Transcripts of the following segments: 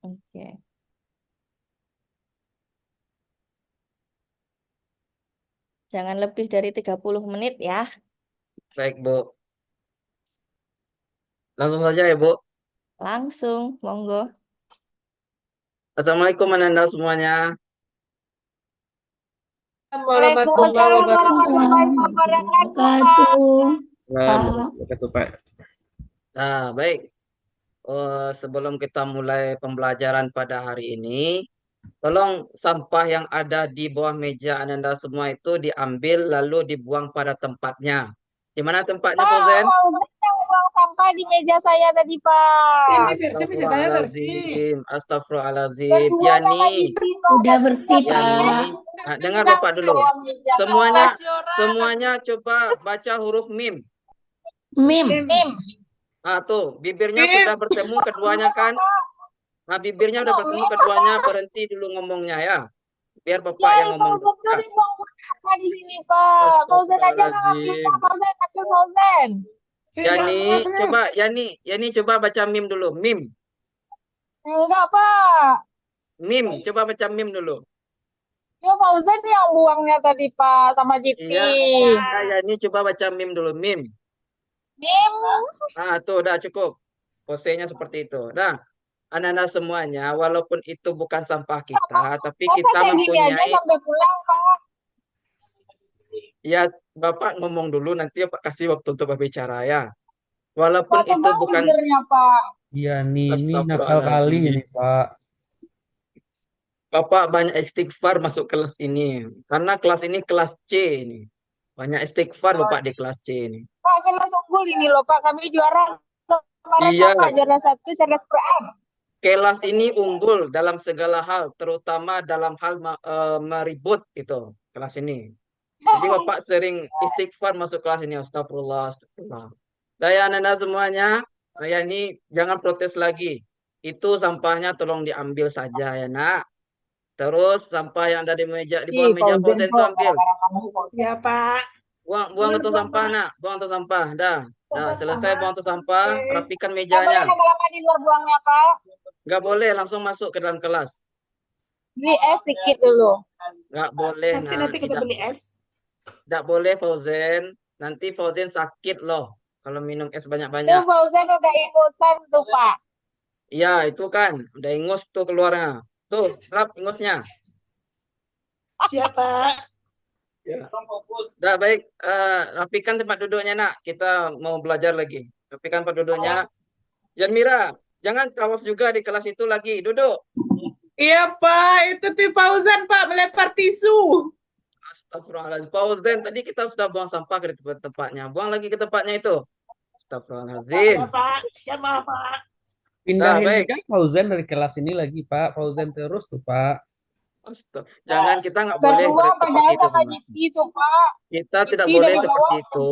Oke. Jangan lebih dari 30 menit ya. Baik, Bu. Langsung saja ya, Bu. Langsung, monggo. Assalamualaikum Ananda semuanya. Warahmatullahi Waalaikumsalam wabarakatuh. warahmatullahi wabarakatuh, Pak. Wabarakatuh, Waalaikumsalam Pak. warahmatullahi wabarakatuh, Pak. Nah, baik. Sebelum kita mulai pembelajaran pada hari ini, tolong sampah yang ada di bawah meja Ananda semua itu diambil lalu dibuang pada tempatnya. Di mana tempatnya, Pak, Fauzen? mau yang buang sampah di meja saya tadi, Pak. Ini bersih, meja saya bersih. Astagfirullahaladzim, astagfirullahaladzim. Berdua sama Yani, Diti, Pak. Udah bersih, Yani. Pak. Nah, dengar Bapak dulu. Bawah meja, Semuanya, Pak. semuanya coba baca huruf mim. Mim. Tim. Ah, tuh, bibirnya Mim. sudah bertemu keduanya kan? Nah, bibirnya udah bertemu keduanya, berhenti dulu ngomongnya ya. Biar Bapak Ya, yang itu ngomong dulu. Fauzan Ya. tadi buang sampah di sini, Pak. Fauzan aja nggak ngambil, Astagfirullahaladzim. Pak. Fauzan, ambil Fauzan. Yani, Jangan sana. coba, Yani coba baca mim dulu. Mim, Enggak, Pak. mim, coba baca mim dulu. Ya, Fauzan yang buangnya tadi, Pak, sama Iya, Diti. ya, Yani coba baca mim dulu. Mim. Nim. Ah, tuh, udah cukup. Posenya seperti itu. Nah, anak-anak semuanya, walaupun itu bukan sampah kita, tapi Masa kita kayak gini aja mempunyai, sampai pulang, Pak? ya Bapak ngomong dulu, nanti Bapak kasih waktu untuk berbicara ya. Walaupun Pak, itu pegang bukan, bibirnya, Pak. Iya nih, ini nakal kali astagfirullahaladzim. ini Pak. Bapak banyak istighfar masuk kelas ini. Karena kelas ini kelas C ini. Banyak istighfar Bapak di kelas C ini. Pak, kita unggul ini loh, Pak. Kami juara kemarin, Iya, Pak. Juara satu, cerdas Quran. kelas ini unggul dalam segala hal, terutama dalam hal meribut itu kelas ini. Jadi Bapak sering istighfar masuk kelas ini. Astagfirullah, astagfirullah. Saya anak semuanya, saya ini jangan protes lagi. Itu sampahnya tolong diambil saja ya nak. Terus sampah yang ada di meja di bawah Ih, meja Fauzan Fauzan itu kok ambil. gara-gara kamu sih, Fauzan. Ya, Pak. Buang buang Bener, untuk buang, sampah Pak. nak, buang untuk sampah. Dah. Buang Nah, sampah, selesai Pak. buang untuk sampah, Oke. rapikan Nggak boleh mejanya. lama-lama di luar buangnya, Pak. Nggak boleh langsung masuk ke dalam kelas. Beli es sedikit dulu. Nggak boleh Nanti nak, nanti kita tidak beli es. tidak boleh Fauzan. Nanti Fauzan sakit loh kalau minum es Tuh, banyak-banyak. Fauzan udah ikutan tuh, Pak. Iya, itu kan udah ingus tuh keluarnya. Tuh, lap ingusnya. Siapa? Ya. Udah baik, rapikan tempat duduknya nak. Kita mau belajar lagi. Rapikan tempat duduknya. Yan Mira, jangan tawaf juga di kelas itu lagi. Duduk. Iya, Pak. Itu tim Fauzan, Pak. Melempar tisu. Astagfirullahaladzim. Fauzan, tadi kita sudah buang sampah ke tempatnya. Buang lagi ke tempatnya itu. Astagfirullahaladzim. Ya, Pak. Siapa, Pak? Dah, Pindahin baik. aja Fauzan dari kelas ini lagi Pak. Fauzan terus tuh Pak. Jangan, kita nggak boleh Berdua seperti padahal itu sama sama. Diti tuh, Pak. Kita tidak Diti boleh dari seperti bawah itu.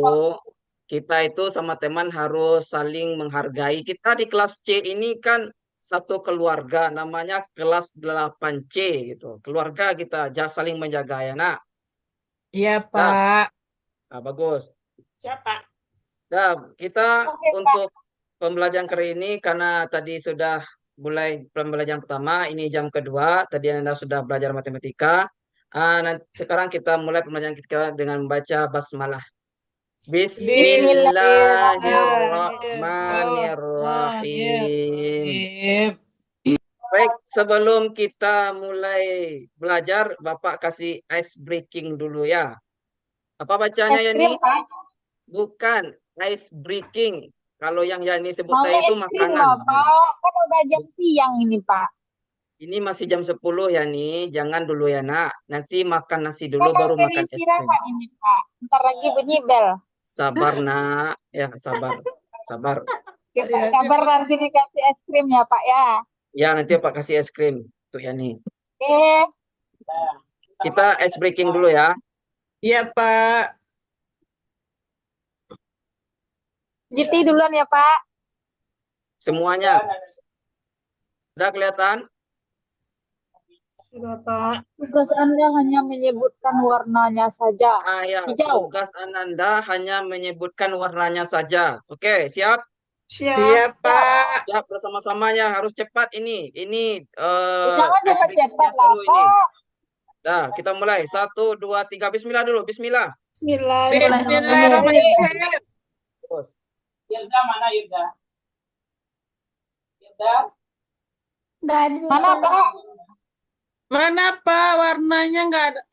Kita itu sama teman harus saling menghargai. Kita di kelas C ini kan satu keluarga, namanya kelas 8C gitu. Keluarga kita saling menjaga ya, nak. Iya, Dah, Pak. nah, bagus. Siapa? Dah, kita Oke, Pak. untuk pembelajaran kali ini karena tadi sudah mulai pembelajaran pertama, ini jam kedua. Tadi Anda sudah belajar matematika. Sekarang kita mulai pembelajaran kita dengan membaca basmalah. Bismillahirrahmanirrahim. Bismillahirrahmanirrahim. Baik, sebelum kita mulai belajar, Bapak kasih ice breaking dulu ya. Apa bacanya Es ya krim, nih? Pak. Bukan ice breaking. Kalau yang Yani sebut Maunya tadi itu es krim makanan. lah, Pak. Kan udah jam siang ini, Pak. Ini masih jam 10 ya nih. Jangan dulu ya nak. Nanti makan nasi dulu Kan baru akhir makan es krim. istirahat ini, Pak. Ntar lagi bunyi bel. Sabar nak. Ya sabar. Sabar. Kita kabar nanti dikasih es krim ya, Pak ya. Ya nanti Pak kasih es krim untuk Yani. Eh, Kita ice breaking dulu ya. Iya, Pak. Jiti duluan ya, Pak. Semuanya. Udah kelihatan? Sudah, Pak. Tugas Anda hanya menyebutkan warnanya saja. Ya, Hijau. tugas Ananda hanya menyebutkan warnanya saja. Oke, siap? Siap, Pak. Siap bersama-samanya harus cepat ini. Ini Jangan icebreaker cepat-cepat lah, dulu ini. Pak. Dah, kita mulai. 1, 2, 3. Bismillah dulu. Bismillah. Bismillahirrahmanirrahim. Bismillahirrahmanirrahim. Terus. Nggak ada. Mana, Pak? Mana, Pak? Warnanya nggak ada.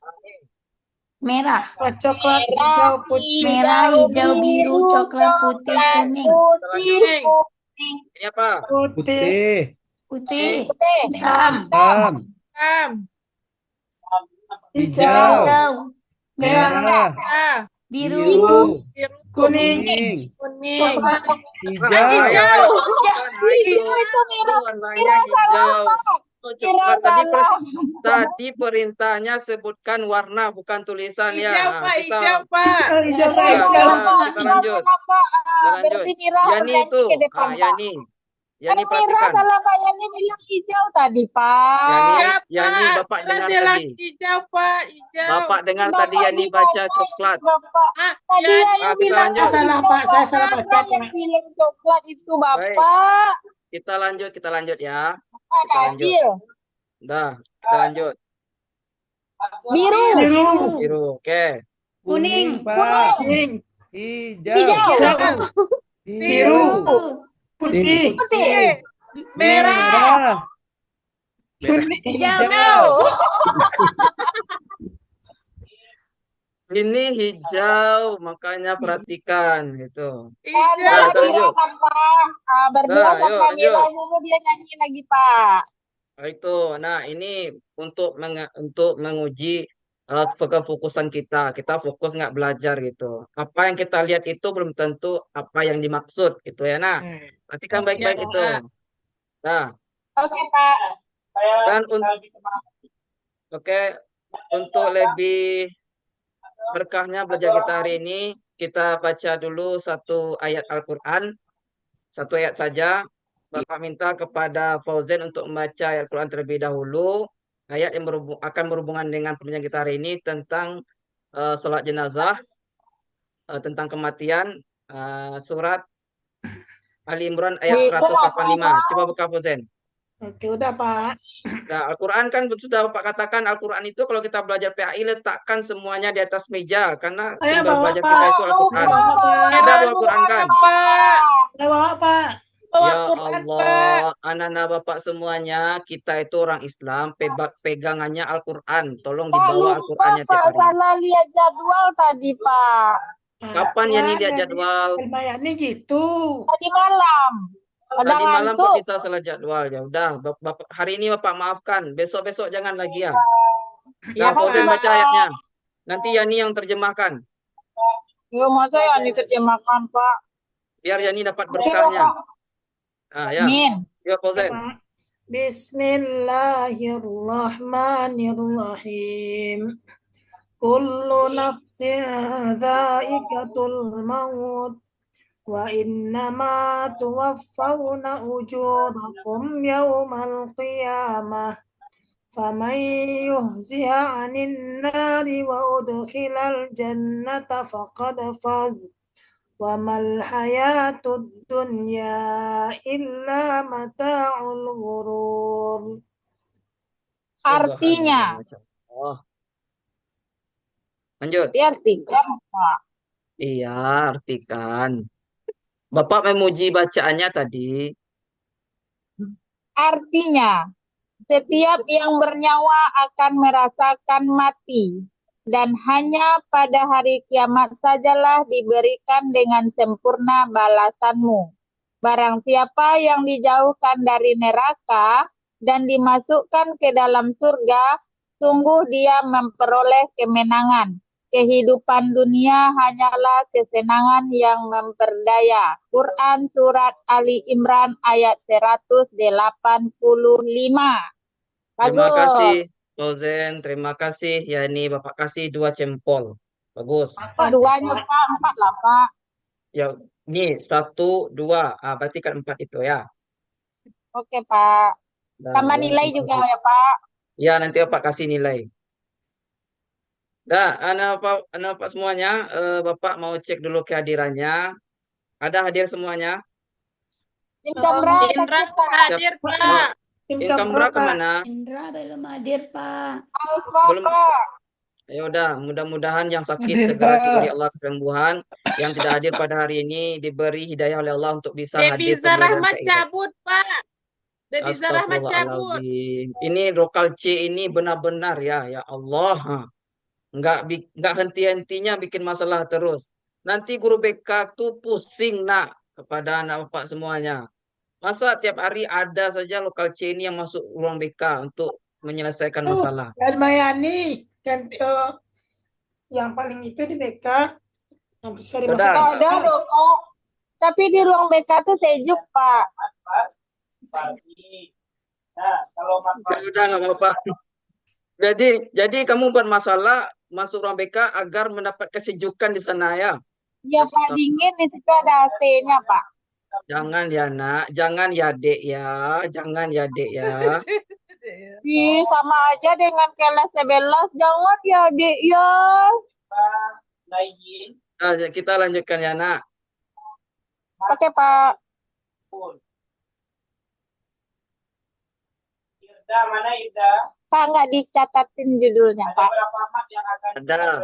Merah. Coklat, Merah, Merah, hijau, biru, coklat, putih, kuning. putih, kuning, Ini apa? Putih, Putih. putih, Hitam. hitam, hitam, hijau, Hijau. Merah. merah, ah, Biru. biru, biru, kuning, kuning. Coklat. hijau, Ayo. itu merah, Warnanya hijau. Oh, coklat. salah. Tadi perintahnya sebutkan warna bukan tulisan ya. Hijau, Nah, Pak. kita Hijau, Pak. Hijau, Ya, Pak. kita lanjut. Lanjut. Berarti merah Yani berarti itu. ke depan, Ah, Pak. Yani. Yani Kan merah perhatikan. salah, Pak. Yani bilang hijau tadi, Pak. Siap, Yani Pak. Bapak Merah dengar bilang tadi. hijau, Pak. Hijau. Bapak dengar Bapak tadi Yani bilang baca hijau, coklat. Bapak. Ah, Tadi Yani Yani kita bilang lanjut. hijau, Pak. Saya salah baca, yang bilang coklat itu, Baik. Bapak. Kita lanjut ya. Ada Kita lanjut. adil. Dah, kita lanjut. Biru. Biru, oke. kuning, Kuning. Pak, Kuning. hijau, Hijau. biru, Putih. Putih. merah, Hijau. Ini hijau, makanya perhatikan gitu. Hijau. Nah, kita lanjut. Berdua Nah, yuk, sama lanjut. Mira dulu dia nyanyi lagi, Pak. Oh, itu. Nah, ini untuk menguji kefokusan kita. Kita fokus nggak belajar gitu. Apa yang kita lihat itu belum tentu apa yang dimaksud gitu ya. Nah, perhatikan baik-baik Ya, itu. Pak. Nah, Oke, Pak. dan untuk lebih berkahnya belajar kita hari ini, kita baca dulu satu ayat Al-Quran, satu ayat saja. Bapak minta kepada Fauzan untuk membaca ayat Al-Quran terlebih dahulu. Ayat yang akan berhubungan dengan pembelajaran kita hari ini tentang sholat jenazah, tentang kematian, surat Ali Imran ayat 185. Coba buka Fauzan. Oke, udah, Pak. Nah, Al-Quran kan sudah Bapak katakan Al-Quran itu kalau kita belajar PAI letakkan semuanya di atas meja karena sumber belajar kita itu Al-Quran. Ada bawa Al-Quran kan? Pak. Ya Allah, anak-anak Bapak semuanya, kita itu orang Islam, pegangannya Al-Quran. Tolong dibawa Al-Qurannya tiap Pak, hari. salah lihat jadwal tadi, Pak. Kapan ya nih lihat jadwal? Ini gitu. Tadi malam. Tadi malam kok bisa salah jadwal. Ya udah, Bapak, hari ini Bapak maafkan. Besok-besok jangan lagi ya. Nah, Fauzan baca ayatnya. Nanti Yani yang terjemahkan. Ya, masa ya diterjemahkan, Pak. Biar Yani dapat berkahnya. Ah, ya. Amin. Yuk, Fauzan. Bismillahirrahmanirrahim. Kullu nafsin dha'iqatul maut wa innama tuwaffawna ujurakum yawmal qiyamah. Faman yuhziha 'anil nari wa udkhilal jannata faqad faz. Wa mal hayatud dunya illa mata'ul ghurur. Artinya. Oh. Lanjut. Diartikan, Pak. Iya, artikan. Bapak memuji bacaannya tadi. Artinya, setiap yang bernyawa akan merasakan mati, dan hanya pada hari kiamat sajalah diberikan dengan sempurna balasanmu. Barang siapa yang dijauhkan dari neraka dan dimasukkan ke dalam surga, sungguh dia memperoleh kemenangan. Kehidupan dunia hanyalah kesenangan yang memperdaya. Quran Surat Ali Imran ayat 185. Terima Bagus. kasih, Fauzan. Terima kasih. Ya, ini Bapak kasih 2 jempol. Bagus. Keduanya, Pak. 4 lah, Pak. Ya, ini 1, 2. Berarti kan 4 itu ya. Oke, Pak. Nah, Tambah ya, nilai terima juga kasih. ya, Pak. Ya, nanti Bapak kasih nilai. Nah, anak-anak semuanya, Bapak mau cek dulu kehadirannya. Ada hadir semuanya? Tim Kamra Indra sakit, Pak. hadir, Oh, Pak. Kamra kemana? Indra belum hadir, Pak. Alfa, Belum. Pak. Ya udah, mudah-mudahan yang sakit Hadir, segera Pak. diberi Allah kesembuhan. Yang tidak hadir pada hari ini diberi hidayah oleh Allah untuk bisa hadir Debiza pembelajaran Rahmat kayak ini. cabut, Pak. Debiza Rahmat cabut. Astagfirullahaladzim. Ini lokal C ini benar-benar ya Allah. Nggak henti-hentinya bikin masalah terus. Nanti guru BK tuh pusing nak kepada anak bapak semuanya. Masa tiap hari ada saja lokal C ini yang masuk ruang BK untuk menyelesaikan masalah. Mayani kan yang paling itu di BK yang bisa Udah, dimasukkan. Ada dong, Pak. Tapi di ruang BK tuh sejuk, Pak. ya udah nggak apa-apa. Jadi kamu buat masalah masuk ruang BK agar mendapat kesejukan di sana ya. Ya, Pak, dingin di situ ada AC-nya, Pak. Jangan ya nak, jangan ya dek ya, jangan ya dek ya. Ih, sama aja dengan kelas 11. Jangan ya, Dek, ya. Nah, kita lanjutkan ya nak. Oke, Pak. Pak, nggak dicatatin judulnya, Pak. Ada.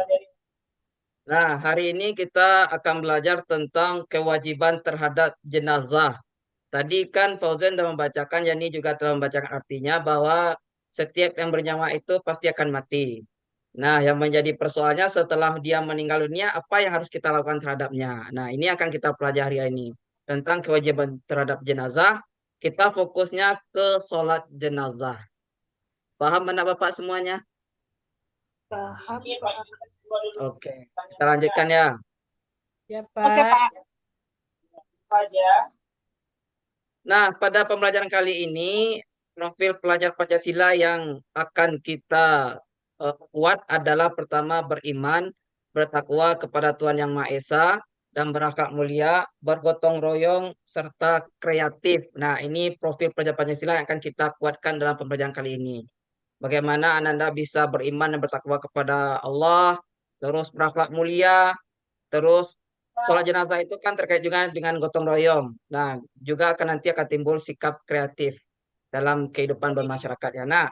Nah, hari ini kita akan belajar tentang kewajiban terhadap jenazah. Tadi kan Fauzan sudah membacakan, Yani juga telah membacakan artinya bahwa setiap yang bernyawa itu pasti akan mati. Nah, yang menjadi persoalannya setelah dia meninggal dunia, apa yang harus kita lakukan terhadapnya? Nah, ini akan kita pelajari hari ini. Tentang kewajiban terhadap jenazah, kita fokusnya ke sholat jenazah. Paham anak Bapak semuanya? Paham, Oke, kita lanjutkan ya. Ya, Oke, Pak. Pak. Nah, pada pembelajaran kali ini, profil pelajar Pancasila yang akan kita buat adalah pertama beriman, bertakwa kepada Tuhan Yang Maha Esa, dan berakhlak mulia, bergotong royong, serta kreatif. Nah, ini profil pelajar Pancasila yang akan kita kuatkan dalam pembelajaran kali ini. Bagaimana Ananda bisa beriman dan bertakwa kepada Allah, terus berakhlak mulia, terus sholat jenazah itu kan terkait juga dengan gotong royong. Nah, juga nanti akan timbul sikap kreatif dalam kehidupan bermasyarakat ya. Nah,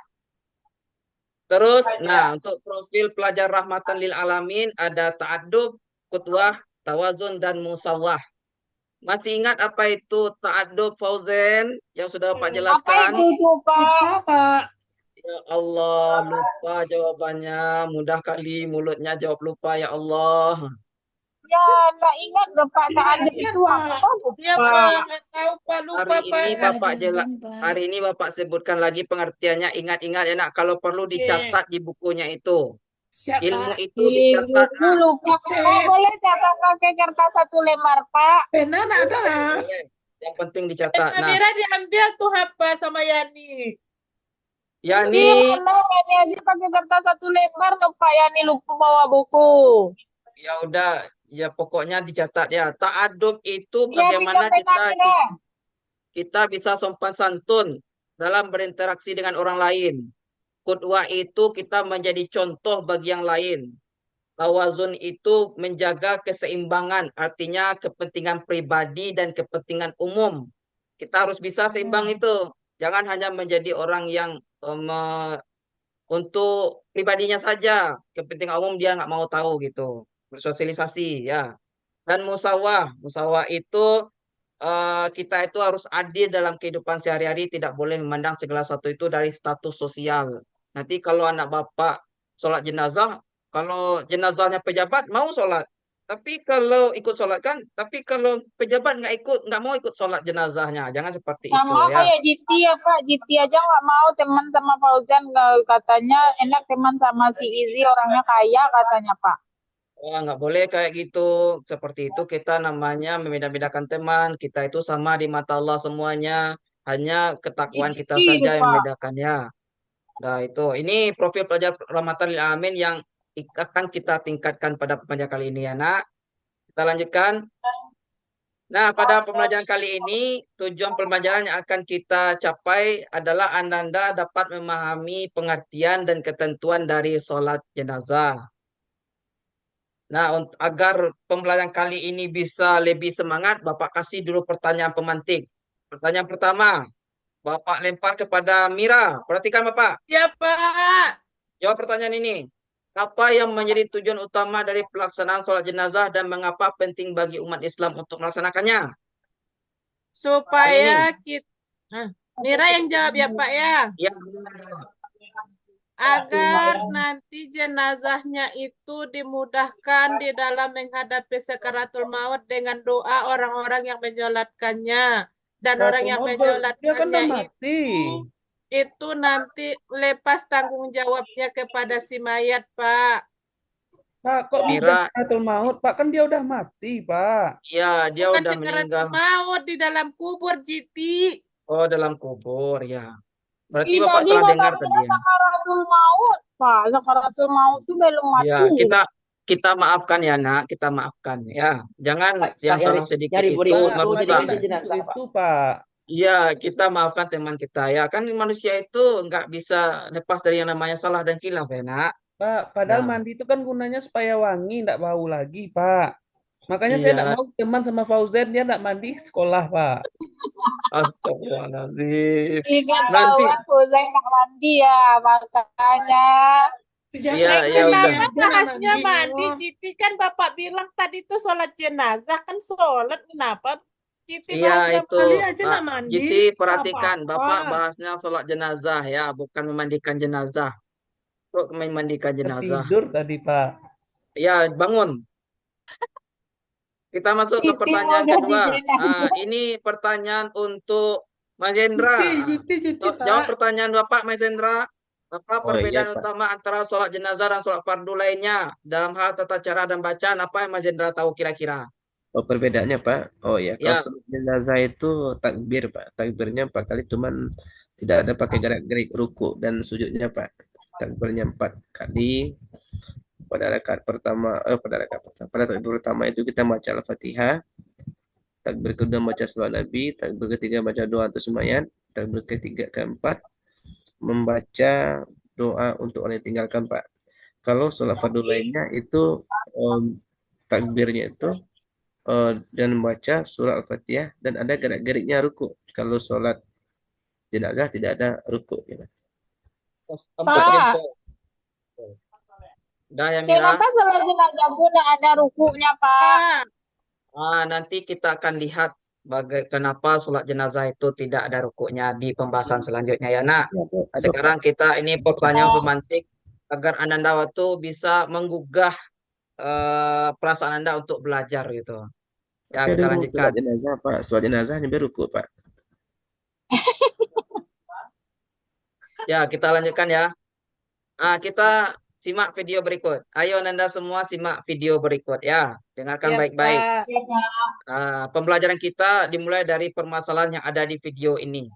terus, untuk profil pelajar rahmatan lil alamin ada ta'adub, qudwah, tawazun, dan musawah. Masih ingat apa itu ta'adub, Fauzan, yang sudah Bapak Apa jelaskan? itu tuh, Pak? Lupa, Pak. Ya Allah, lupa jawabannya. Mudah kali mulutnya jawab lupa, ya Allah. Ya, nggak ingat nggak, Pak? Tak ada Ingat, itu Pak. apa, Ya, lupa. Pak. Nggak tahu, Pak. Lupa, Hari Pak. ini Bapak Jawaban, Pak. hari ini Bapak sebutkan lagi pengertiannya. Ingat-ingat ya nak, kalau perlu dicatat di bukunya itu. Siap, Ilmu Pak. itu Ih, dicatat buku nak. lupa. Pak, boleh catat pakai kertas 1 lembar, Pak? Benar ada lah. Boleh. Yang penting dicatat. Nah, Amira diambil tuh apa sama Yani. Yani, Iya, mana ini aja pakai kertas 1 lembar tuh, Pak. Yani lupa bawa buku. ya udah, ya pokoknya dicatat ya. Ta'adub itu Ya, bagaimana dicatat Amira. kita bisa sopan santun dalam berinteraksi dengan orang lain. Qudwah itu kita menjadi contoh bagi yang lain. Tawazun itu menjaga keseimbangan, artinya kepentingan pribadi dan kepentingan umum. Kita harus bisa seimbang itu. Jangan hanya menjadi orang yang untuk pribadinya saja, kepentingan umum dia nggak mau tahu gitu. Bersosialisasi ya. Dan musawah itu kita itu harus adil dalam kehidupan sehari-hari, tidak boleh memandang segala sesuatu itu dari status sosial. Nanti kalau anak bapak sholat jenazah, kalau jenazahnya pejabat mau sholat, tapi kalau ikut sholat kan, tapi kalau pejabat nggak mau ikut sholat jenazahnya, jangan seperti itu Sama ya. kayak Jiti ya, Pak. Jiti aja nggak mau teman sama Fauzan. Katanya enak teman sama si Izzy, orangnya kaya katanya, Pak. Wah, nggak boleh kayak gitu. Seperti itu kita namanya membeda-bedakan teman. Kita itu sama di mata Allah semuanya. Hanya ketakwaan kita Jiti saja tuh, yang Pak. membedakannya. Nah, itu. Ini profil pelajar rahmatan lil alamin yang akan kita tingkatkan pada pembelajaran kali ini ya, Nak. Kita lanjutkan. Nah, pada pembelajaran kali ini, tujuan pembelajaran yang akan kita capai adalah Anda dapat memahami pengertian dan ketentuan dari sholat jenazah. Nah, agar pembelajaran kali ini bisa lebih semangat, Bapak kasih dulu pertanyaan pemantik. Pertanyaan pertama, Bapak lempar kepada Mira. Perhatikan Bapak. Ya, Pak. Jawab pertanyaan ini. Apa yang menjadi tujuan utama dari pelaksanaan sholat jenazah dan mengapa penting bagi umat Islam untuk melaksanakannya? Supaya Ini. kita... Mira yang jawab ya, Pak ya. Ya, Agar nanti jenazahnya itu dimudahkan di dalam menghadapi sakaratul maut dengan doa orang-orang yang menyolatkannya. Dan orang yang Dia kan udah menyolatkannya mati. itu nanti lepas tanggung jawabnya kepada si mayat, Pak. Pak, kok Mira, sakaratul maut? Pak, kan dia udah mati, Pak. ya dia Bukan udah sakaratul meninggal. maut di dalam kubur, Jiti. Oh, dalam kubur ya. Berarti Tidak Bapak salah dengar tadi dikatakan ya. sakaratul maut, Pak. Sakaratul maut itu belum Ya, mati. kita maafkan ya, Nak. Kita maafkan ya. Jangan Pak, yang Pak, salah Yari- sedikit Yari itu Budi, Pak, merusak. ini bukan jenazah, itu, Pak. Iya, kita maafkan teman kita ya. Kan manusia itu nggak bisa lepas dari yang namanya salah dan khilaf ya, Nak. Pak, padahal Nah, mandi itu kan gunanya supaya wangi, enggak bau lagi, Pak. Makanya saya enggak iya. mau teman sama Fauzan, dia enggak mandi sekolah, Pak. Astagfirullahaladzim. Ingat Nanti, tahu aku saya nggak mandi ya, makanya. Tiga iya, sekali ya udah. aja Kenapa nggak bahasnya mandi, mandi, oh. Jiti? Kan Bapak bilang tadi tuh sholat jenazah. Kan sholat, kenapa Jiti Iya, bahasnya itu. Sekali aja Pak nggak mandi, Jiti, nggak perhatikan. Bapak apa-apa. bahasnya sholat jenazah ya, bukan memandikan jenazah. Kok memandikan jenazah? Tertidur tadi, Pak. Ya, bangun. Kita masuk ke Siti pertanyaan mau jadi kedua. jenazah. Ini pertanyaan untuk Mas Hendra. Jiti, Jawab Pak. pertanyaan Bapak, Mas Hendra. Apa Oh iya perbedaan Pak. utama antara sholat jenazah dan sholat fardu lainnya? Dalam hal tata cara dan bacaan, apa yang Mas Hendra tahu kira-kira? Oh perbedaannya Pak. Oh ya, kalau Ya, sholat jenazah itu takbir Pak. Takbirnya 4 kali, cuman tidak ada pakai gerak-gerik ruku dan sujudnya Pak. Takbirnya 4 kali. Pada rakaat pertama, pada takbir pertama itu kita baca Al-Fatihah. Takbir kedua baca surah Nabi. Takbir ketiga baca doa untuk semayat. Takbir ketiga keempat membaca doa untuk orang yang tinggalkan Pak. Kalau sholat fardu lainnya itu takbirnya itu dan membaca surah Al-Fatihah dan ada gerak-geriknya ruku. Kalau sholat jenazah tidak ada ruku. Gitu. empat Pak, info. Dah ya Mira. kenapa sholat jenazah pun nggak ada rukunya, Pak? Nanti kita akan lihat kenapa sholat jenazah itu tidak ada rukuknya di pembahasan selanjutnya ya nak. Ada Sekarang kita ini pertanyaan pemantik agar Ananda waktu bisa menggugah perasaan Anda untuk belajar gitu. Ya, Tapi kita ada lanjutkan. sholat jenazah Pak. Sholat jenazah ini ruku Pak. Ya, kita lanjutkan ya. Kita simak video berikut. Ayo Nanda semua simak video berikut ya. Dengarkan Ya, baik-baik. Pak. Pembelajaran kita dimulai dari permasalahan yang ada di video ini.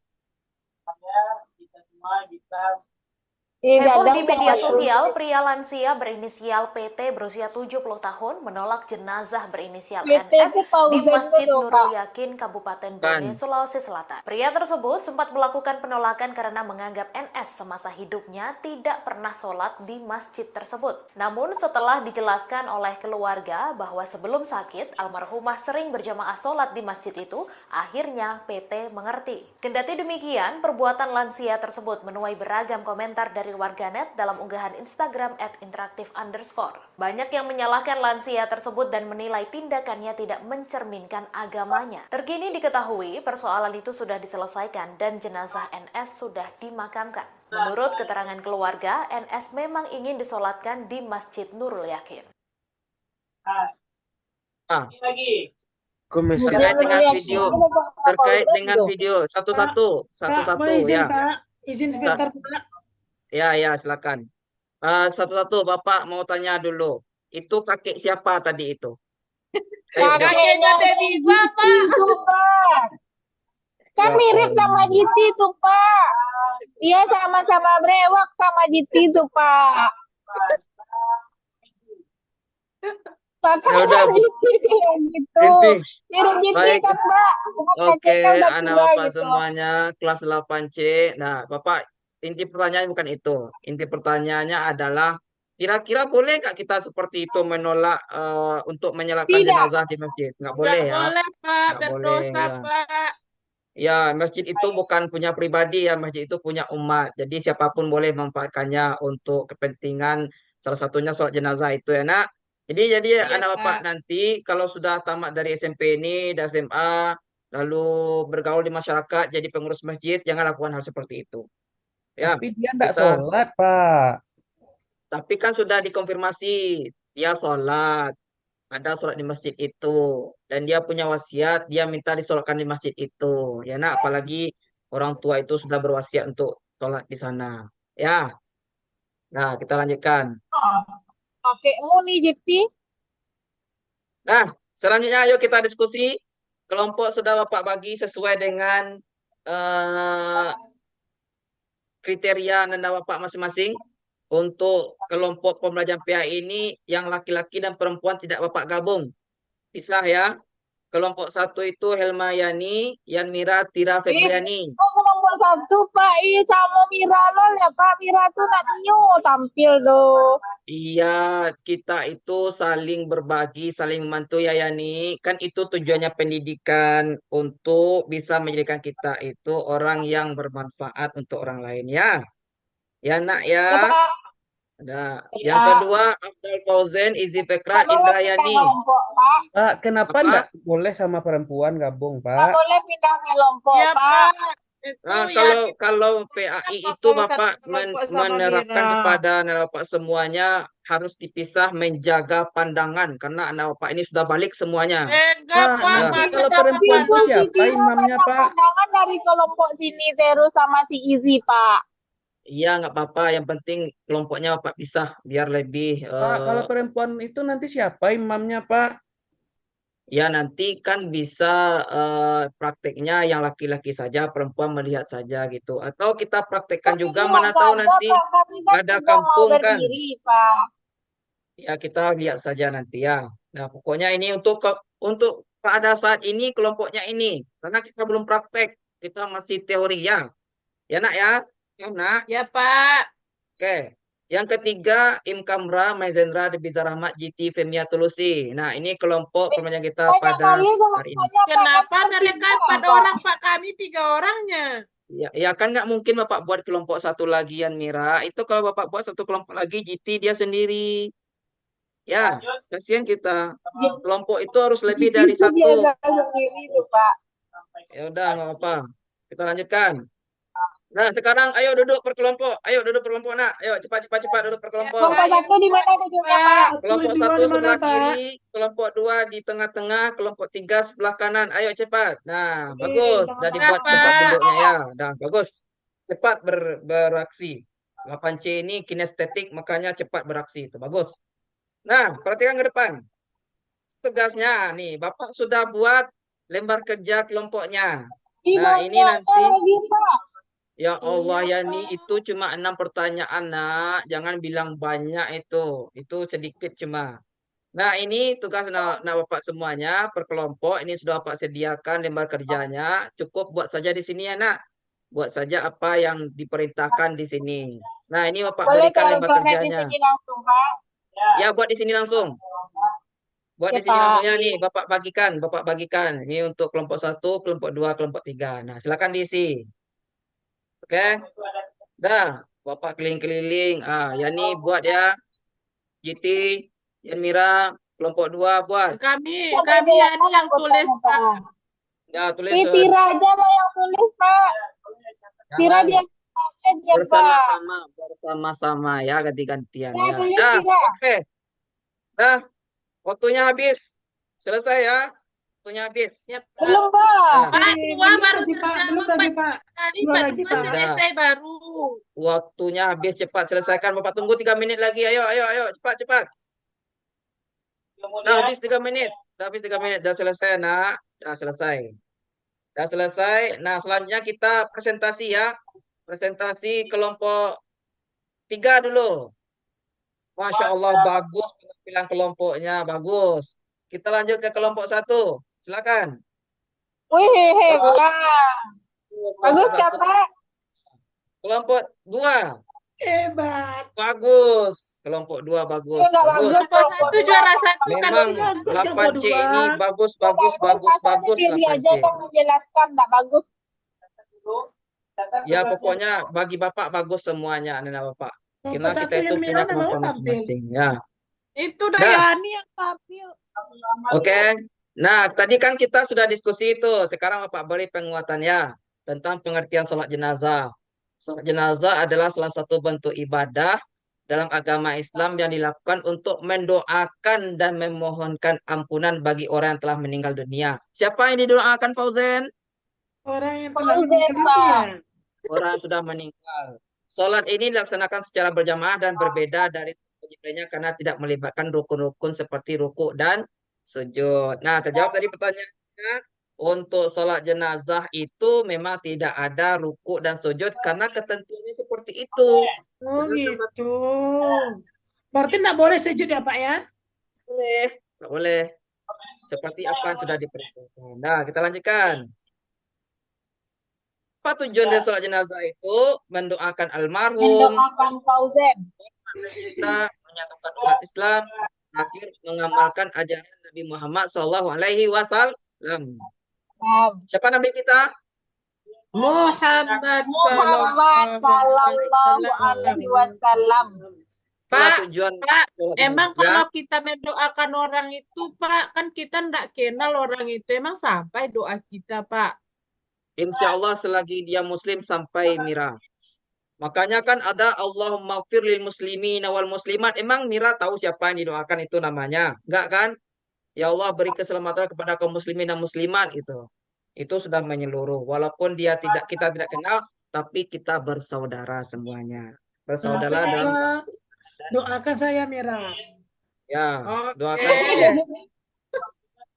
Heboh di media sosial, pria lansia berinisial PT berusia 70 tahun menolak jenazah berinisial NS di Masjid Nurul Yakin, Kabupaten Bone, Sulawesi Selatan. Pria tersebut sempat melakukan penolakan karena menganggap NS semasa hidupnya tidak pernah sholat di masjid tersebut. Namun setelah dijelaskan oleh keluarga bahwa sebelum sakit, almarhumah sering berjamaah sholat di masjid itu, akhirnya PT mengerti. Kendati demikian, perbuatan lansia tersebut menuai beragam komentar dari warganet dalam unggahan Instagram @interaktif_. Banyak yang menyalahkan lansia tersebut dan menilai tindakannya tidak mencerminkan agamanya. Terkini diketahui persoalan itu sudah diselesaikan dan jenazah NS sudah dimakamkan. Menurut keterangan keluarga, NS memang ingin disolatkan di Masjid Nurul Yakin. Terkait dengan video satu-satu ya. Pak, izin sebentar Pak. Ya, silakan. Satu-satu Bapak mau tanya dulu. Itu kakek siapa tadi itu? Kakeknya Dewiza, Pak. Itu, Pak. Kan mirip sama Jiti tuh, Pak. Iya sama-sama brewok sama Jiti tuh, Pak. Ya udah, Jiti gitu. Mirip Jiti kan, Pak. Oke, anak Bapak semuanya kelas 8C. Nah, Bapak, inti pertanyaannya bukan itu. Inti pertanyaannya adalah kira-kira boleh nggak kita seperti itu menolak untuk menyalakan jenazah di masjid? Nggak boleh ya? Boleh, Pak. Nggak boleh Berdosa, ya. Pak. Ya, masjid itu bukan punya pribadi ya, masjid itu punya umat. Jadi siapapun boleh memanfaatkannya untuk kepentingan salah satunya sholat jenazah itu ya, Nak. Jadi Iya, anak bapak Pak. nanti kalau sudah tamat dari SMP ini, dan SMA, lalu bergaul di masyarakat, jadi pengurus masjid, jangan lakukan hal seperti itu. Ya, Tapi dia enggak kita. sholat, Pak. Tapi kan sudah dikonfirmasi dia sholat, ada sholat di masjid itu, dan dia punya wasiat, dia minta disolatkan di masjid itu. Ya nak, apalagi orang tua itu sudah berwasiat untuk sholat di sana. Ya, nah kita lanjutkan. Pakaimu nih, Jiti. Nah, selanjutnya ayo kita diskusi. Kelompok sudah Bapak bagi sesuai dengan eh, kriteria Anda Bapak masing-masing. Untuk kelompok pembelajaran PA ini yang laki-laki dan perempuan tidak Bapak gabung. Pisah ya. Kelompok satu itu Helma Yani, Yanmira, Tira, Febriani. Oh, kelompok satu, Pak. Iya, sama Mira lol ya, Pak. Mira tuh nantinya tampil tuh. Iya, kita itu saling berbagi, saling membantu ya Yani. Kan itu tujuannya pendidikan untuk bisa menjadikan kita itu orang yang bermanfaat untuk orang lain ya. Ya nak Ya, ya. Pak. Nah, Ya. yang kedua Abdul Fauzen, Izi Pekrat, Nggak boleh Indrayani. pindah kelompok, Pak. Pak, kenapa Apa? enggak boleh sama perempuan gabung, Nggak Pak? boleh pindah kelompok, Iya, Pak. Pak. Itu Nah, ya kalau PAI kenapa itu kalau satu Bapak kelompok sama menerapkan Mira? kepada anak Bapak semuanya harus dipisah menjaga pandangan karena anak Bapak ini sudah balik semuanya. Enggak, Pak, Pak. Ya. nanti Masa kalau dapat perempuan itu pandang? siapa imamnya, Banyak Pak? pandangan dari kelompok sini terus sama si Izzy, Pak. Iya, nggak apa-apa. Yang penting kelompoknya Bapak pisah biar lebih Pak, kalau perempuan itu nanti siapa imamnya, Pak? ya nanti kan bisa prakteknya yang laki-laki saja, perempuan melihat saja gitu. Atau kita praktekkan Tapi juga, lihat mana tahu saja, nanti Pak. Kami kan ada sudah mau kampung kan. berdiri, Pak. Ya kita lihat saja nanti ya. Nah pokoknya ini untuk pada saat ini kelompoknya ini. Karena kita belum praktek. Kita masih teori ya. Ya nak ya. Ya nak. Ya, Pak. Oke. Yang ketiga Im Kamra, Maizendra, Debiza Rahmat, GT, Femia Tulusi. Nah ini kelompok pembelajaran kita Banyak pada kali hari ini. kelompoknya, Pak. Kenapa Kami mereka pindah, 4 Pak. orang, Pak? Kami 3 orangnya. Ya kan nggak mungkin Bapak buat kelompok satu lagi Yan Mira. Itu kalau Bapak buat satu kelompok lagi GT dia sendiri. Ya, kasihan kita. Kelompok itu harus lebih dari Itu dia satu. nggak sendiri tuh, Pak. Ya udah, nggak apa. Kita lanjutkan. Nah, sekarang ayo duduk per kelompok. Ayo duduk per kelompok, nak. Ayo cepat duduk per kelompok. Kelompok satu di mana duduknya, Pak? Kelompok Dua satu di mana, sebelah Pak? kiri, kelompok dua di tengah-tengah, kelompok tiga sebelah kanan. Ayo cepat. Nah, bagus. Sudah dibuat Pak. tempat duduknya ya. Dah, bagus. Cepat beraksi. 8C ini kinestetik, makanya cepat beraksi. Itu bagus. Nah, perhatikan ke depan. Tugasnya nih, Bapak sudah buat lembar kerja kelompoknya. Nah, ini nanti lagi, Pak. ya Allah Iya, ya nih itu cuma 6 pertanyaan nak, jangan bilang banyak itu sedikit cuma. Nah ini tugas Bapak semuanya per kelompok ini sudah Bapak sediakan lembar kerjanya, cukup buat saja di sini ya nak, buat saja apa yang diperintahkan di sini. Nah ini Bapak Boleh berikan lembar taruh di kerjanya. sini langsung, Pak. Ya buat di sini langsung. Buat Ya, di sini Pak. langsungnya nih Bapak bagikan. Ini untuk kelompok 1, kelompok 2, kelompok 3. Nah silakan diisi. Oke. Dah, Bapak keliling-keliling. Ya nih buat ya. GT, Yan Mira, kelompok 2 buat. Kami ya ini yang tulis, Pak. Ya, tulis Tira aja lah yang tulis, Pak. Tira dia aja, Pak. bersama-sama ya, ganti-gantian Ya, ya. tulis Dah, Tira. oke. Dah, waktunya habis. Selesai ya. Waktunya habis. Ya, Pak. Belum, Pak. Nah, Pak, dua baru lagi, Pak. Belum terjawab, lagi, Pak. Pak. Tadi Dua Pak lagi, Tuhan Pak. selesai baru. waktunya habis cepat selesaikan. Bapak tunggu 3 menit lagi. Ayo, cepat. Nah, habis 3 menit. Dah selesai, nak. Dah selesai. Nah, selanjutnya kita presentasi ya. Presentasi kelompok 3 dulu. Masya Allah, bagus penampilan kelompoknya. Bagus. Kita lanjut ke kelompok 1. Silakan. Wih, hebat. Bagus, Kelompok 1. Pak. Kelompok 2. Hebat. Bagus. Kelompok 2 bagus. Enggak bagus. Kelompok 1 juara 1 kan. Memang Bagus, 8C kelompok ini dua. bagus Katanya 8C. dia aja yang menjelaskan, enggak bagus. Ya pokoknya bagi Bapak bagus semuanya, Nana Bapak. Kelompok Karena kita satu itu yang punya merah nama kemampuan tampil. masing-masing. Ya. Itu Nah, Dayani yang tampil. oke. Nah, tadi kan kita sudah diskusi itu. Sekarang Bapak beri penguatannya tentang pengertian sholat jenazah. Sholat jenazah adalah salah satu bentuk ibadah dalam agama Islam yang dilakukan untuk mendoakan dan memohonkan ampunan bagi orang yang telah meninggal dunia. Siapa yang didoakan, Fauzen? Orang yang telah Fauzen, meninggal Pak. dunia. Orang yang sudah meninggal. Sholat ini dilaksanakan secara berjamaah dan berbeda dari lainnya karena tidak melibatkan rukun-rukun seperti ruku dan sujud. Nah, terjawab tadi pertanyaannya. Untuk sholat jenazah itu memang tidak ada ruku dan sujud karena ketentuannya seperti itu. Oh Dengan gitu. Berarti tidak boleh sujud ya Pak ya? boleh, nggak boleh. Seperti apa yang sudah diperintahkan. Nah, kita lanjutkan. Apa tujuan dari sholat jenazah itu? Mendoakan almarhum, Mendoakan Fauzen. kita menyatukan umat Islam, akhir mengamalkan ajaran Nabi Muhammad SAW. Siapa Nabi kita? Muhammad Muhammad Sallallahu Alaihi Wasallam. Itulah Pak, tujuan Pak, sholat emang jenazah. kalau kita mendoakan orang itu, Pak, kan kita ndak kenal orang itu. Emang sampai doa kita, Pak. Insya Allah selagi dia muslim sampai Mira. Makanya kan ada Allahumma fir lil muslimin wal muslimat. Emang Mira tahu siapa yang didoakan itu namanya? Enggak kan? Ya Allah beri keselamatan kepada kaum muslimin dan muslimat itu. Itu sudah menyeluruh. Walaupun kita tidak kenal, tapi kita bersaudara semuanya. Bersaudara Nah, dalam Pak, doakan saya Mira. ya, Oke. doakan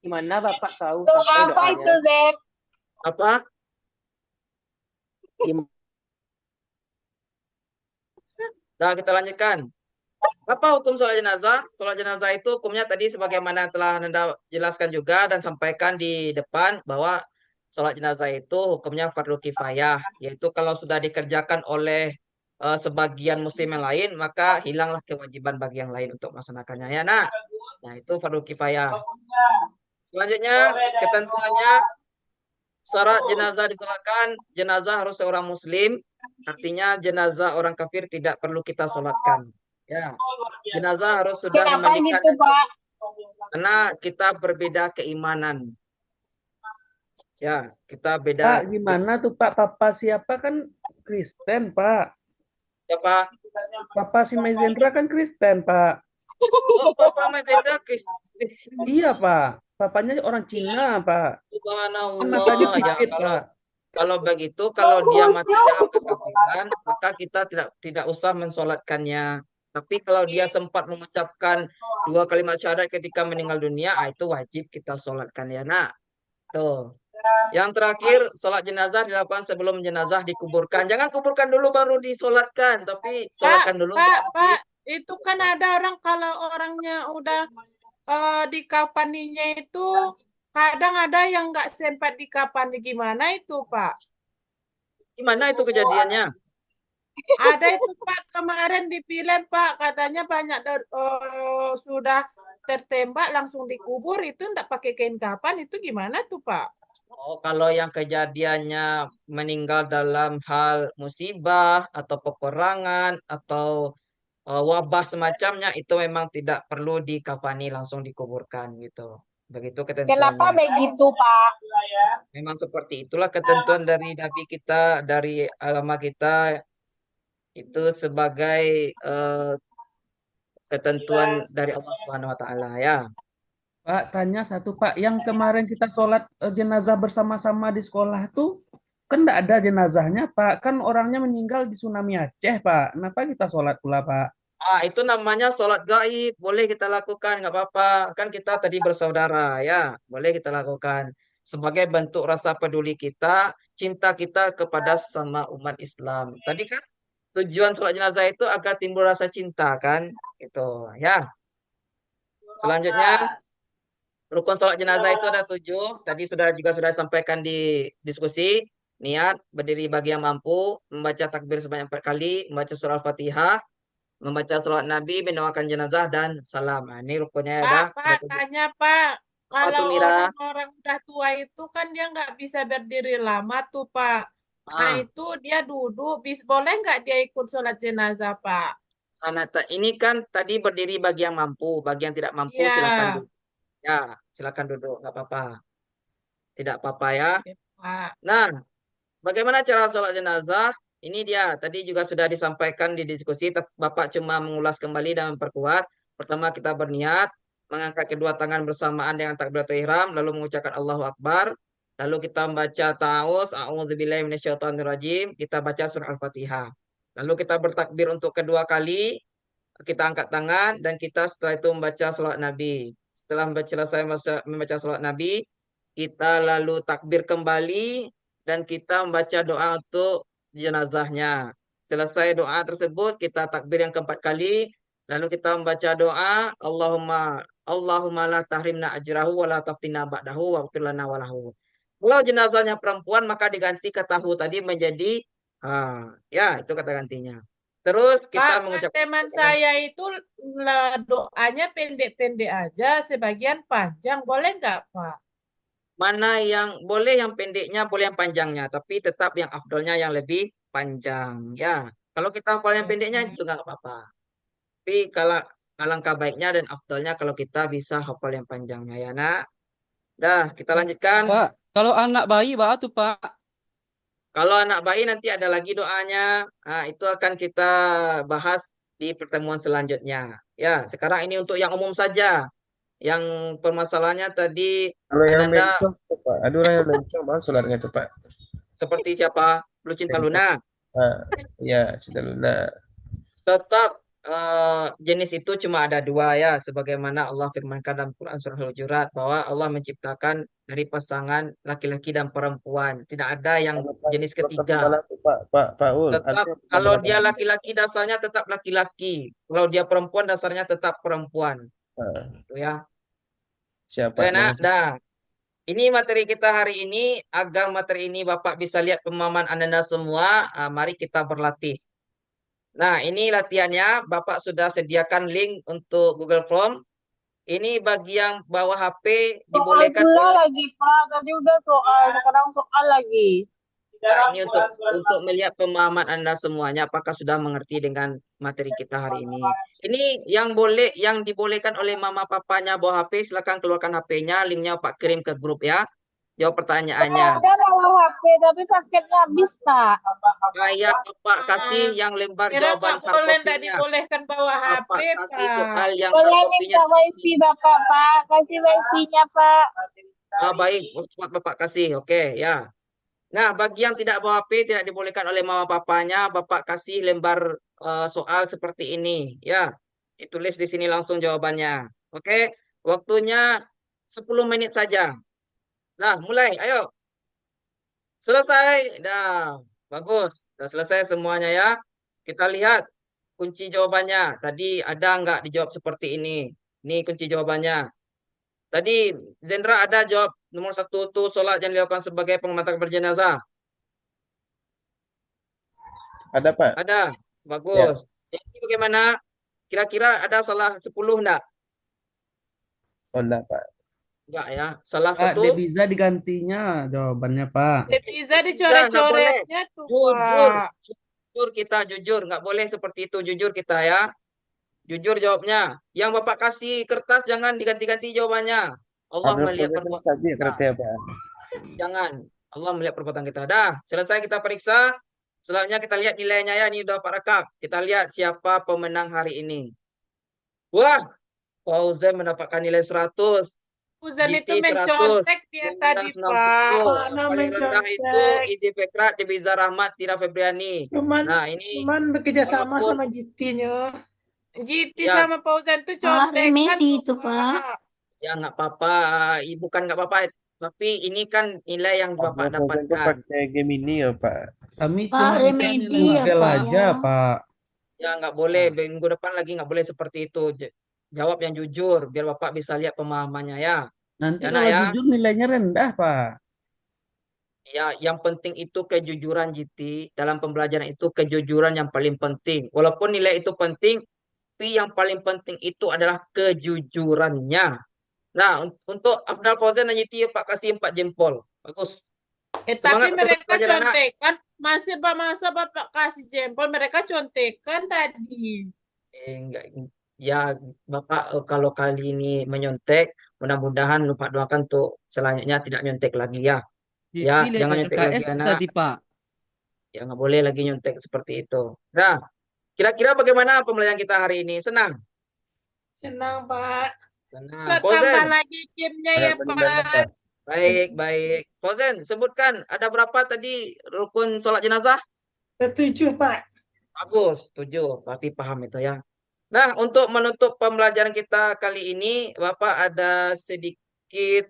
Gimana Bapak tahu Doa sampai apa itu, doanya? Zek? apa? Gimana? Nah, kita lanjutkan. Apa hukum sholat jenazah? Sholat jenazah itu hukumnya tadi sebagaimana telah Anda jelaskan juga dan sampaikan di depan bahwa sholat jenazah itu hukumnya fardu kifayah, yaitu kalau sudah dikerjakan oleh sebagian muslim yang lain, maka hilanglah kewajiban bagi yang lain untuk melaksanakannya. Ya, nah itu fardu kifayah. Selanjutnya ketentuannya syarat jenazah disolatkan, jenazah harus seorang muslim, artinya jenazah orang kafir tidak perlu kita solatkan. Ya, jenazah harus sudah Kenapa memandikan gitu, Pak? karena kita berbeda keimanan. Ya, kita Pak, beda. gimana tuh Pak? Papa siapa kan Kristen, Pak. Siapa? Papa si Maizendra kan Kristen, Pak. Oh, Papa Mazenda Kristen. Iya, Pak. Papanya orang Cina, Pak. Subhanallah. Matanya Ya, sipit, Pak. kalau begitu, kalau dia mati dalam kekafiran, maka kita tidak usah mensolatkannya. Tapi kalau dia sempat mengucapkan 2 kalimat syahadat ketika meninggal dunia, itu wajib kita solatkan ya, nak. Tuh. Yang terakhir, sholat jenazah dilakukan sebelum jenazah dikuburkan. Jangan kuburkan dulu baru disolatkan, tapi solatkan dulu. Pak, itu kan ada orang kalau orangnya udah dikafaninya itu kadang ada yang nggak sempat dikafani. Gimana itu, Pak? Gimana itu kejadiannya? Ada itu Pak kemarin di film Pak, katanya banyak sudah tertembak langsung dikubur, itu enggak pakai kain kafan, itu gimana tuh Pak? Oh, kalau yang kejadiannya meninggal dalam hal musibah atau peperangan atau wabah semacamnya itu memang tidak perlu dikafani, langsung dikuburkan gitu. Begitu Kenapa ketentuannya. begitu, Pak? Memang seperti itulah ketentuan dari Nabi kita, dari agama kita itu sebagai ketentuan dari Allah Subhanahu wa taala ya. Pak, tanya satu, Pak. Yang kemarin kita sholat jenazah bersama-sama di sekolah tuh, kan enggak ada jenazahnya, Pak. Kan orangnya meninggal di tsunami Aceh, Pak. Kenapa kita sholat pula, Pak? Itu namanya sholat gaib, boleh kita lakukan, nggak apa-apa. Kan kita tadi bersaudara, ya, boleh kita lakukan. Sebagai bentuk rasa peduli kita, cinta kita kepada sama umat Islam. Tadi kan tujuan sholat jenazah itu agar timbul rasa cinta, kan? Itu, ya. Selanjutnya, rukun sholat jenazah itu ada 7. Tadi sudah sampaikan di diskusi. Niat, berdiri bagi yang mampu, membaca takbir sebanyak 4 kali, membaca surah Al-Fatihah, membaca salawat Nabi, mendoakan jenazah, dan salam. Nah, ini rukunnya ada. Pak, tanya Pak, kalau Mira? orang-orang udah tua itu kan dia nggak bisa berdiri lama tuh Pak. Nah, Ah, itu dia duduk. Boleh nggak dia ikut sholat jenazah, Pak? ini kan tadi berdiri bagi yang mampu, bagi yang tidak mampu Iya, silakan duduk. Ya, silakan duduk, nggak apa-apa. Tidak apa-apa ya. oke, Pak. Nah, bagaimana cara sholat jenazah? Ini dia, tadi juga sudah disampaikan di diskusi, Bapak cuma mengulas kembali dan memperkuat. Pertama kita berniat, mengangkat kedua tangan bersamaan dengan takbiratul ihram, lalu mengucapkan Allahu Akbar. Lalu kita membaca ta'awuz, a'udzubillahi minasyaitonirrajim, kita baca surah Al-Fatihah. Lalu kita bertakbir untuk kedua kali, kita angkat tangan dan kita setelah itu membaca salawat Nabi. Setelah selesai membaca salawat Nabi, kita lalu takbir kembali dan kita membaca doa untuk jenazahnya. Selesai doa tersebut, kita takbir yang keempat kali, lalu kita membaca doa Allahumma la tahrimna ajrahu wa la taftina ba'dahu wa lana walahu. Kalau jenazahnya perempuan maka diganti kata hu tadi menjadi ya itu kata gantinya. Terus kita Pak, mengucapkan teman saya itu doanya pendek-pendek aja, sebagian panjang. Boleh nggak, Pak? mana yang boleh yang pendeknya, boleh yang panjangnya, tapi tetap yang afdolnya yang lebih panjang. Ya, kalau kita hafal yang pendeknya juga nggak apa-apa. Tapi kalau alangkah baiknya dan afdolnya kalau kita bisa hafal yang panjangnya ya, Nak. Dah, kita lanjutkan. Pak, kalau anak bayi Pak tuh Pak. Kalau anak bayi nanti ada lagi doanya. Nah, itu akan kita bahas di pertemuan selanjutnya. Ya, sekarang ini untuk yang umum saja. Yang permasalahannya tadi Kalau yang Ananda mencong, tuh, Pak. Ada orang yang mencong, Bang, sholatnya tuh, Pak. seperti siapa? Lucinta Luna. Ya, Cinta Luna. Tetap jenis itu cuma ada dua ya, sebagaimana Allah firmankan dalam Quran surah Al-Hujurat bahwa Allah menciptakan dari pasangan laki-laki dan perempuan. Tidak ada yang jenis ketiga. Tuh, Pak Ul. Tetap kalau dia laki-laki dasarnya tetap laki-laki. Kalau dia perempuan dasarnya tetap perempuan. Itu ya. Siapa? Nah, ini materi kita hari ini. Agar materi ini Bapak bisa lihat pemahaman Anda semua, mari kita berlatih. Nah, ini latihannya. Bapak sudah sediakan link untuk Google Form. Ini bagi yang bawa HP dibolehkan lagi, Pak. Tadi udah soal, sekarang soal lagi. Nah, ini untuk melihat pemahaman Anda semuanya apakah sudah mengerti dengan materi kita hari ini. Ini yang dibolehkan oleh mama papanya bawa HP, silakan keluarkan HP-nya, linknya Pak kirim ke grup ya. Jawab pertanyaannya. Ada bawa HP, tapi paketnya habis, Pak. Kayak Bapak kasih yang lembar Kira jawaban nggak boleh, nggak hardcopy-nya. dibolehkan bawa HP, Bapak kasih Pak. soal yang Boleh hardcopy-nya. minta wifi Bapak, Pak. Kasih wifi-nya, Pak. Baik, cepat Bapak kasih. Oke, ya. Nah, bagi yang tidak bawa HP, tidak dibolehkan oleh mama papanya, Bapak kasih lembar soal seperti ini. Ya, ditulis di sini langsung jawabannya. Oke, waktunya 10 menit saja. Nah, mulai. Ayo. Selesai. Dah, bagus. Sudah selesai semuanya ya. Kita lihat kunci jawabannya. Tadi ada nggak dijawab seperti ini? Ini kunci jawabannya. Tadi Zendra ada jawab nomor 1 itu sholat yang dilakukan sebagai pengamatan berjenazah. Ada, Pak. Ada. Bagus. Ini bagaimana? Kira-kira ada salah 10 enggak? Oh, enggak, Pak. Enggak ya. Salah Pak, satu. Debiza digantinya jawabannya, Pak. Bisa dicoret-coretnya tuh, Jujur. Pak. Jujur kita, jujur. Nggak boleh seperti itu. Jujur kita ya. Jujur jawabnya. Yang Bapak kasih kertas jangan diganti-ganti jawabannya. Allah melihat perbuatan kita. Jangan. Allah melihat perbuatan kita. Dah, selesai kita periksa. Selanjutnya kita lihat nilainya ya. Ini udah Pak rekap. Kita lihat siapa pemenang hari ini. Wah, Fauzan mendapatkan nilai 100. Fauzan itu Giti 100. mencontek dia tadi, 90. Pak. Paling rendah itu Izi Fekrat, Debiza Rahmat, Tira Febriani. Nah, ini Cuman bekerja sama sama GT-nya. GT Ya. sama Fauzan itu contekan tuh, Pak. Ya nggak apa-apa, bukan nggak apa-apa. Tapi ini kan nilai yang Bapak dapatkan. Pakai Gemini ya, Pak. Kami cuma bisa nilai model aja, Pak. Ya nggak boleh, minggu depan lagi nggak boleh seperti itu. Jawab yang jujur, biar Bapak bisa lihat pemahamannya ya. Nanti Ya, kalau Nak, ya. jujur nilainya rendah, Pak. Ya, yang penting itu kejujuran GT. Dalam pembelajaran itu kejujuran yang paling penting. Walaupun nilai itu penting, tapi yang paling penting itu adalah kejujurannya. Nah, untuk Afdal Fauzan dan GT Pak kasih 4 jempol. Bagus. Tapi Semangat untuk mereka belajar anak. contekan. Masih masa Bapak kasih jempol, mereka contekan tadi. Enggak, ya Bapak kalau kali ini menyontek, mudah-mudahan Bapak doakan untuk selanjutnya tidak nyontek lagi ya. Ya, Di jangan nyontek lagi LKS anak. tadi Pak. Ya nggak boleh lagi nyontek seperti itu. Nah, kira-kira bagaimana pembelajaran kita hari ini? Senang? Senang, Pak. Senang. Saya tambah Fauzen? lagi gamenya Ada ya, benar Pak. Pak. Baik, baik. Fauzen, sebutkan ada berapa tadi rukun sholat jenazah? 7, Pak. Bagus, 7. Berarti paham itu ya. Nah, untuk menutup pembelajaran kita kali ini, Bapak ada sedikit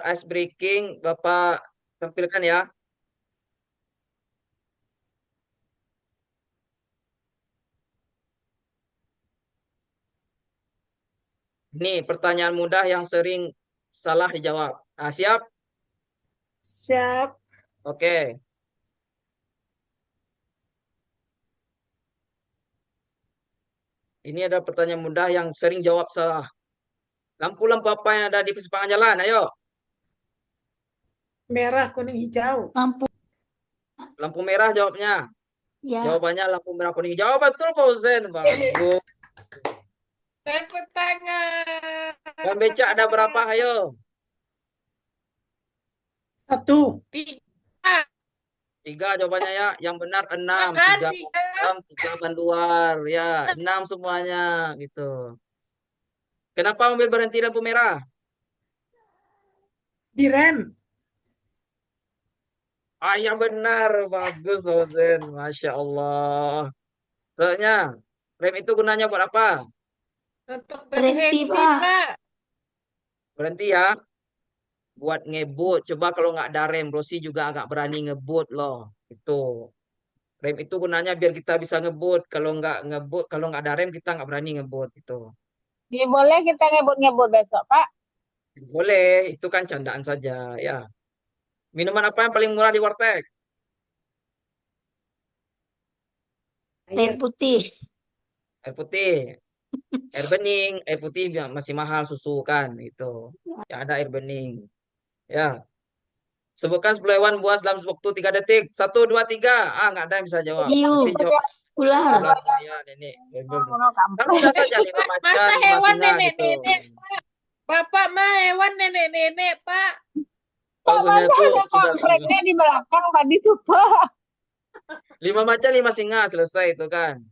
ice breaking, Bapak tampilkan ya. Ini pertanyaan mudah yang sering salah dijawab. Nah, siap? Siap. Oke. Ini ada pertanyaan mudah yang sering jawab salah. Lampu-lampu apa yang ada di persimpangan jalan? Ayo. Merah, kuning, hijau. Lampu merah jawabnya. Ya. Jawabannya lampu merah kuning hijau. Betul, Fauzen. Bagus. Tepuk tangan. Dan becak ada berapa? Ayo. 1. 3. 3 jawabannya ya. Yang benar 6. Kan 3 3. dalam, 3 ban luar. Ya, 6 semuanya gitu. Kenapa mobil berhenti lampu merah? Direm. Ah, yang benar. Bagus, Fauzen. Masya Allah. Soalnya, rem itu gunanya buat apa? Untuk Berhenti, berhenti, Pak. Pak. Berhenti ya. Buat ngebut. Coba kalau nggak ada rem, Rosi juga agak berani ngebut loh. Itu. Rem itu gunanya biar kita bisa ngebut. Kalau nggak ngebut, kalau nggak ada rem kita nggak berani ngebut. Itu. Jadi boleh kita ngebut-ngebut besok, Pak? Boleh, itu kan candaan saja ya. Minuman apa yang paling murah di warteg? Air putih. Air putih. Air bening, air putih masih mahal susu kan itu. Ya ada air bening. Ya. Sebutkan 10 hewan buas dalam waktu 3 detik. 1, 2, 3. Ah, nggak ada yang bisa jawab. Hiu. Pasti jawab Ular. ular, buaya, nenek. Kan mudah saja 5 macan, Masa 5 hewan singa gitu. nenek-nenek, Pak? Bapak mah hewan nenek-nenek, Pak. Maksudnya Masa itu ada sudah kampretnya di belakang tadi tuh, Pak? 5 macan, 5 singa selesai itu kan.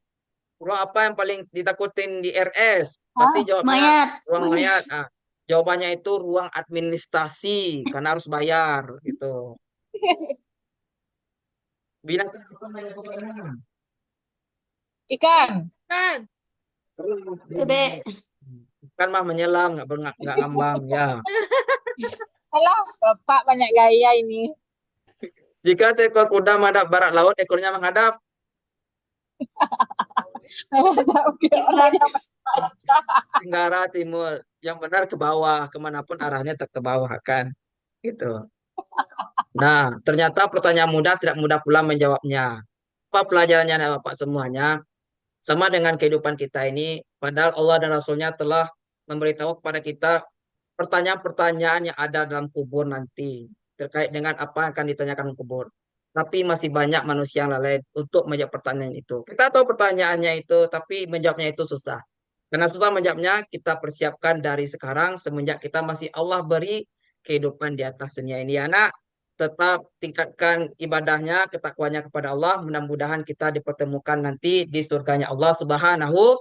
Ruang apa yang paling ditakutin di RS? Pasti jawabnya Mayat. ruang mayat. Ah, jawabannya itu ruang administrasi karena harus bayar gitu. Binatang apa yang suka Ikan. Kan. Bebek. Ikan mah menyelam, nggak ngambang ya. Alah, Bapak banyak gaya ini. Jika seekor kuda menghadap barat laut, ekornya menghadap tenggara timur. Yang benar ke bawah, kemanapun arahnya tetap ke bawah kan. Gitu. Nah, ternyata pertanyaan mudah tidak mudah pula menjawabnya. Apa pelajarannya Bapak semuanya? Sama dengan kehidupan kita ini, padahal Allah dan Rasulnya telah memberitahu kepada kita pertanyaan-pertanyaan yang ada dalam kubur nanti. Terkait dengan apa yang akan ditanyakan di kubur. Tapi masih banyak manusia yang lalai untuk menjawab pertanyaan itu. Kita tahu pertanyaannya itu, tapi menjawabnya itu susah. Karena susah menjawabnya, kita persiapkan dari sekarang semenjak kita masih Allah beri kehidupan di atas dunia ini. Anak, tetap tingkatkan ibadahnya, ketakwaannya kepada Allah. Mudah-mudahan kita dipertemukan nanti di surganya Allah Subhanahu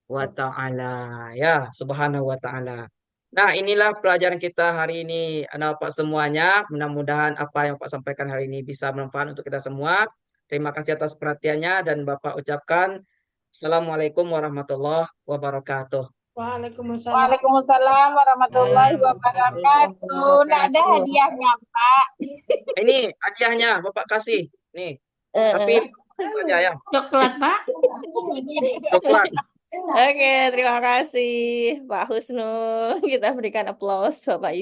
wa ta'ala. Ya, Subhanahu wa ta'ala. Nah, inilah pelajaran kita hari ini, anak Bapak semuanya. Mudah-mudahan apa yang Bapak sampaikan hari ini bisa bermanfaat untuk kita semua. Terima kasih atas perhatiannya dan Bapak ucapkan Assalamualaikum warahmatullahi wabarakatuh. Waalaikumsalam. Waalaikumsalam warahmatullahi wabarakatuh. Nggak ada hadiahnya, Pak. Ini hadiahnya Bapak kasih. Nih. Tapi aja ya. Coklat, Pak. Coklat. Oke, terima kasih Pak Husnul. Kita berikan aplaus Bapak Ibu.